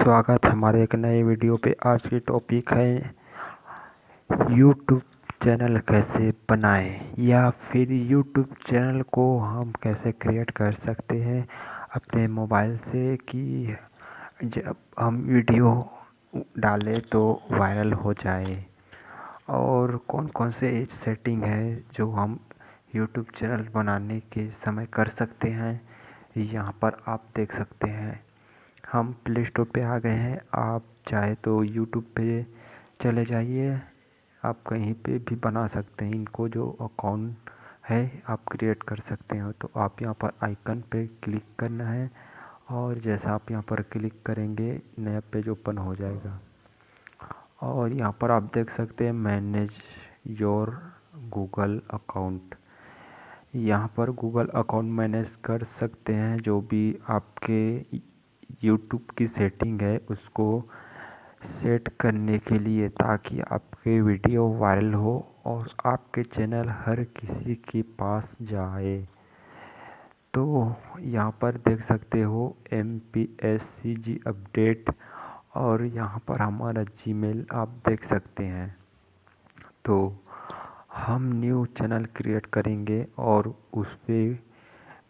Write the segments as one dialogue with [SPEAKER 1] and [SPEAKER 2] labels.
[SPEAKER 1] स्वागत है हमारे एक नए वीडियो पे। आज की टॉपिक है यूट्यूब चैनल कैसे बनाएं या फिर यूट्यूब चैनल को हम कैसे क्रिएट कर सकते हैं अपने मोबाइल से कि जब हम वीडियो डालें तो वायरल हो जाए, और कौन कौन से सेटिंग है जो हम यूट्यूब चैनल बनाने के समय कर सकते हैं। यहाँ पर आप देख सकते हैं, हम प्ले स्टोर पे आ गए हैं। आप चाहे तो यूट्यूब पे चले जाइए, आप कहीं पे भी बना सकते हैं। इनको जो अकाउंट है आप क्रिएट कर सकते हो। तो आप यहाँ पर आइकन पे क्लिक करना है, और जैसा आप यहाँ पर क्लिक करेंगे नया पेज ओपन हो जाएगा। और यहाँ पर आप देख सकते हैं मैनेज योर गूगल अकाउंट। यहाँ पर गूगल अकाउंट मैनेज कर सकते हैं, जो भी आपके यूट्यूब की सेटिंग है उसको सेट करने के लिए, ताकि आपके वीडियो वायरल हो और आपके चैनल हर किसी के पास जाए। तो यहाँ पर देख सकते हो MPSCG अपडेट, और यहाँ पर हमारा जीमेल आप देख सकते हैं। तो हम न्यू चैनल क्रिएट करेंगे और उस पर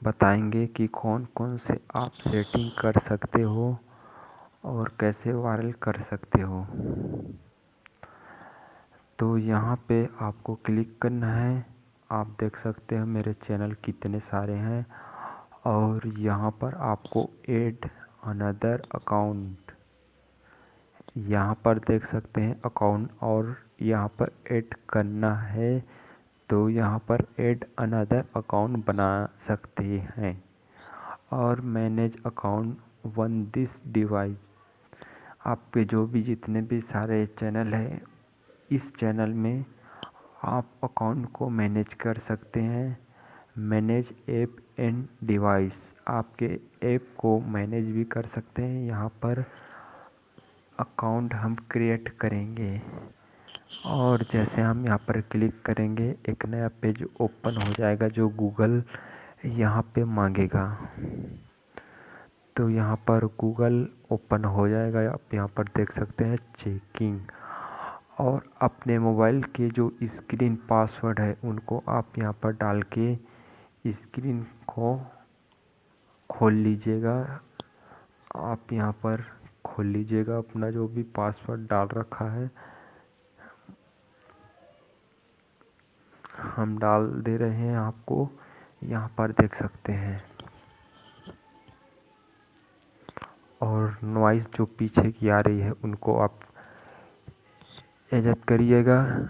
[SPEAKER 1] बताएंगे कि कौन कौन से आप सेटिंग कर सकते हो और कैसे वायरल कर सकते हो। तो यहाँ पे आपको क्लिक करना है। आप देख सकते हैं मेरे चैनल कितने सारे हैं, और यहाँ पर आपको ऐड अनदर अकाउंट, यहाँ पर देख सकते हैं अकाउंट, और यहाँ पर ऐड करना है। तो यहाँ पर ऐड अनदर अकाउंट बना सकते हैं, और manage account one this device. आपके जो भी जितने भी सारे चैनल हैं, इस चैनल में आप अकाउंट को मैनेज कर सकते हैं। मैनेज ऐप एंड डिवाइस, आपके ऐप को मैनेज भी कर सकते हैं। यहाँ पर अकाउंट हम क्रिएट करेंगे, और जैसे हम यहाँ पर क्लिक करेंगे एक नया पेज ओपन हो जाएगा जो गूगल यहाँ पे मांगेगा। तो यहाँ पर गूगल ओपन हो जाएगा। आप यहाँ पर देख सकते हैं चेकिंग, और अपने मोबाइल के जो स्क्रीन पासवर्ड है उनको आप यहाँ पर डाल के स्क्रीन को खोल लीजिएगा। आप यहाँ पर खोल लीजिएगा अपना जो भी पासवर्ड डाल रखा है, हम डाल दे रहे हैं। आपको यहाँ पर देख सकते हैं, और नॉइज़ जो पीछे की आ रही है उनको आप एडजस्ट करिएगा,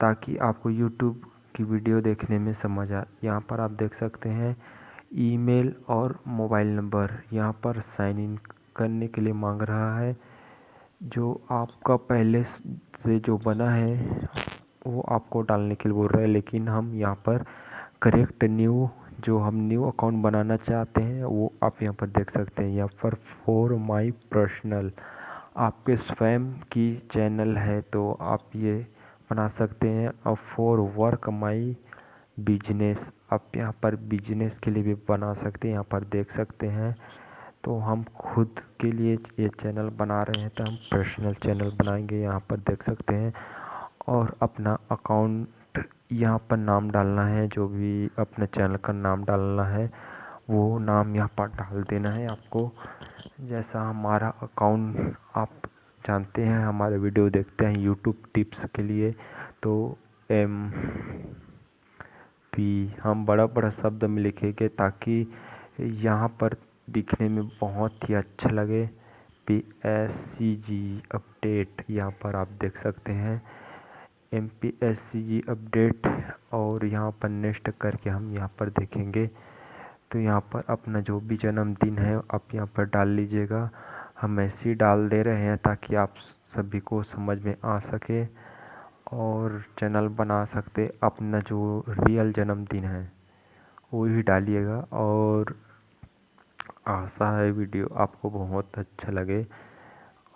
[SPEAKER 1] ताकि आपको यूट्यूब की वीडियो देखने में समझ आए। यहाँ पर आप देख सकते हैं ईमेल और मोबाइल नंबर यहाँ पर साइन इन करने के लिए मांग रहा है। जो आपका पहले से जो बना है वो आपको डालने के लिए बोल रहा है, लेकिन हम यहाँ पर करेक्ट न्यू, जो हम न्यू अकाउंट बनाना चाहते हैं वो आप यहाँ पर देख सकते हैं। यहाँ पर फॉर माई पर्सनल, आपके स्वयं की चैनल है तो आप ये बना सकते हैं। और फॉर वर्क माई बिजनेस, आप यहाँ पर बिजनेस के लिए भी बना सकते हैं। यहाँ पर देख सकते हैं। तो हम खुद के लिए ये चैनल बना रहे हैं तो हम पर्सनल चैनल बनाएंगे, यहाँ पर देख सकते हैं। और अपना अकाउंट यहाँ पर नाम डालना है, जो भी अपने चैनल का नाम डालना है वो नाम यहाँ पर डाल देना है आपको। जैसा हमारा अकाउंट आप जानते हैं, हमारे वीडियो देखते हैं यूट्यूब टिप्स के लिए, तो MP हम बड़ा बड़ा शब्द में लिखेंगे ताकि यहाँ पर दिखने में बहुत ही अच्छा लगे। MPSCG अपडेट, यहाँ पर आप देख सकते हैं MPSCG अपडेट, और यहाँ पर नेक्स्ट करके हम यहाँ पर देखेंगे। तो यहाँ पर अपना जो भी जन्मदिन है आप यहाँ पर डाल लीजिएगा। हम ऐसे ही डाल दे रहे हैं ताकि आप सभी को समझ में आ सके और चैनल बना सकते। अपना जो रियल जन्मदिन है वो ही डालिएगा, और आशा है वीडियो आपको बहुत अच्छा लगे।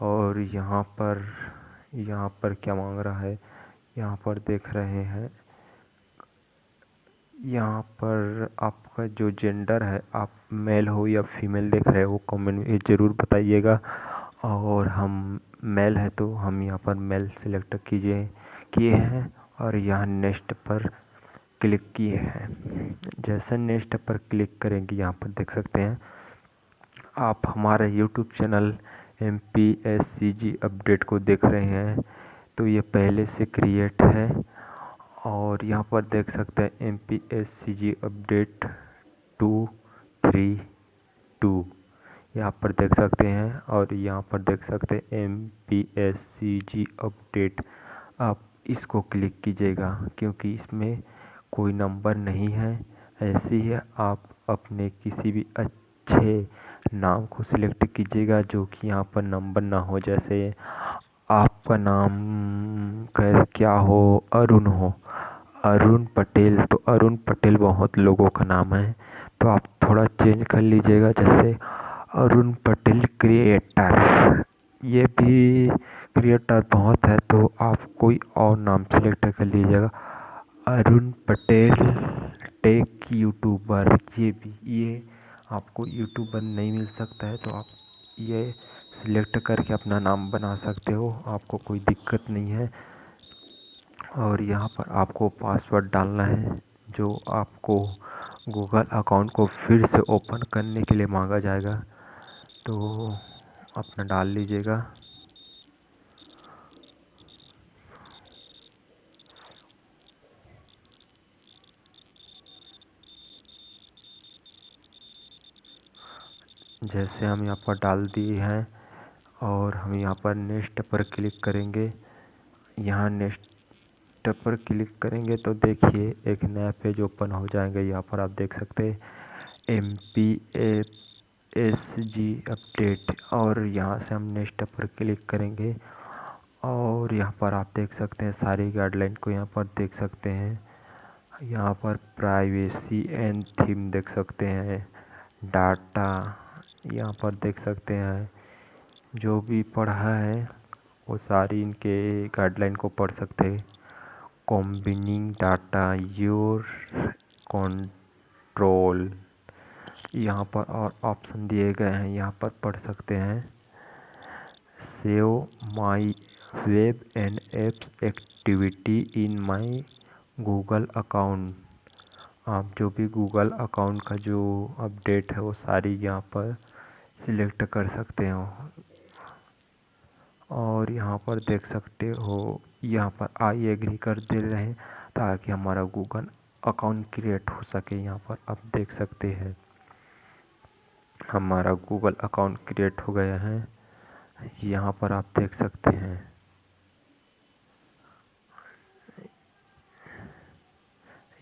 [SPEAKER 1] और यहाँ पर क्या मांग रहा है, यहाँ पर देख रहे हैं, यहाँ पर आपका जो जेंडर है, आप मेल हो या फीमेल देख रहे हो, कमेंट में ज़रूर बताइएगा। और हम मेल है तो हम यहाँ पर मेल सिलेक्ट किए हैं और यहाँ नेक्स्ट पर क्लिक किए हैं। जैसे नेक्स्ट पर क्लिक करेंगे यहाँ पर देख सकते हैं आप हमारे यूट्यूब चैनल MPSCG अपडेट को देख रहे हैं। तो ये पहले से क्रिएट है और यहाँ पर देख सकते हैं MPSCG अपडेट 232 यहाँ पर देख सकते हैं और यहाँ पर देख सकते हैं MPSCG अपडेट। आप इसको क्लिक कीजिएगा क्योंकि इसमें कोई नंबर नहीं है। ऐसे ही आप अपने किसी भी अच्छे नाम को सिलेक्ट कीजिएगा जो कि यहाँ पर नंबर ना हो। जैसे आपका नाम क्या हो, अरुण हो, अरुण पटेल, तो अरुण पटेल बहुत लोगों का नाम है तो आप थोड़ा चेंज कर लीजिएगा। जैसे अरुण पटेल क्रिएटर, ये भी क्रिएटर बहुत है तो आप कोई और नाम सेलेक्ट कर लीजिएगा। अरुण पटेल टेक यूट्यूबर, ये आपको यूट्यूबर नहीं मिल सकता है तो आप ये सिलेक्ट करके अपना नाम बना सकते हो, आपको कोई दिक्कत नहीं है। और यहाँ पर आपको पासवर्ड डालना है जो आपको गूगल अकाउंट को फिर से ओपन करने के लिए मांगा जाएगा, तो अपना डाल लीजिएगा। जैसे हम यहाँ पर डाल दिए हैं और हम यहाँ पर नेक्स्ट पर क्लिक करेंगे। यहाँ नेक्स्ट पर क्लिक करेंगे तो देखिए एक नया पेज ओपन हो जाएगा। यहाँ पर आप देख सकते हैं MPSCG अपडेट और यहाँ से हम नेक्स्ट पर क्लिक करेंगे और यहाँ पर आप देख सकते हैं सारी गाइडलाइन को यहाँ पर देख सकते हैं। यहाँ पर प्राइवेसी एंड थीम देख सकते हैं, डाटा यहाँ पर देख सकते हैं। जो भी पढ़ा है वो सारी इनके गाइडलाइन को पढ़ सकते हैं। कॉम्बिनिंग डाटा योर कंट्रोल, यहाँ पर और ऑप्शन दिए गए हैं, यहाँ पर पढ़ सकते हैं। Save my web and apps activity in my Google account, आप जो भी गूगल अकाउंट का जो अपडेट है वो सारी यहाँ पर सिलेक्ट कर सकते हो। और यहाँ पर देख सकते हो यहाँ पर आई एग्री कर दे रहे हैं ताकि हमारा गूगल अकाउंट क्रिएट हो सके। यहाँ पर आप देख सकते हैं हमारा गूगल अकाउंट क्रिएट हो गया है। यहाँ पर आप देख सकते हैं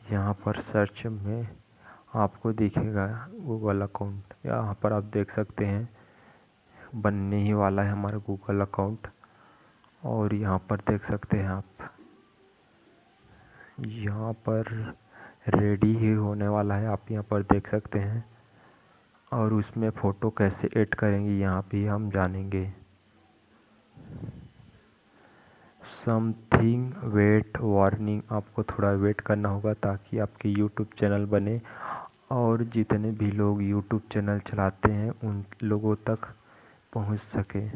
[SPEAKER 1] यहाँ पर सर्च में आपको दिखेगा गूगल अकाउंट। यहाँ पर आप देख सकते हैं बनने ही वाला है हमारा गूगल अकाउंट। और यहाँ पर देख सकते हैं आप यहाँ पर रेडी ही होने वाला है, आप यहाँ पर देख सकते हैं। और उसमें फ़ोटो कैसे ऐड करेंगे यहाँ भी हम जानेंगे। समथिंग वेट वार्निंग, आपको थोड़ा वेट करना होगा ताकि आपके यूट्यूब चैनल बने और जितने भी लोग यूट्यूब चैनल चलाते हैं उन लोगों तक पहुंच सके।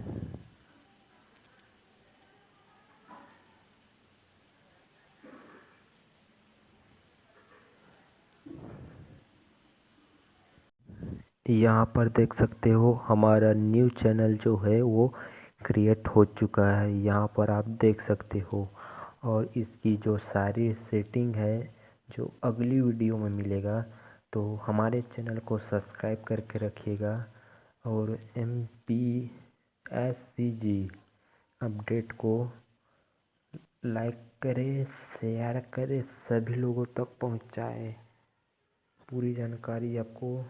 [SPEAKER 1] यहाँ पर देख सकते हो हमारा न्यू चैनल जो है वो क्रिएट हो चुका है, यहाँ पर आप देख सकते हो। और इसकी जो सारी सेटिंग है जो अगली वीडियो में मिलेगा, तो हमारे चैनल को सब्सक्राइब करके रखिएगा और MPSCG अपडेट को लाइक करें, शेयर करें, सभी लोगों तक पहुँचाएँ। पूरी जानकारी आपको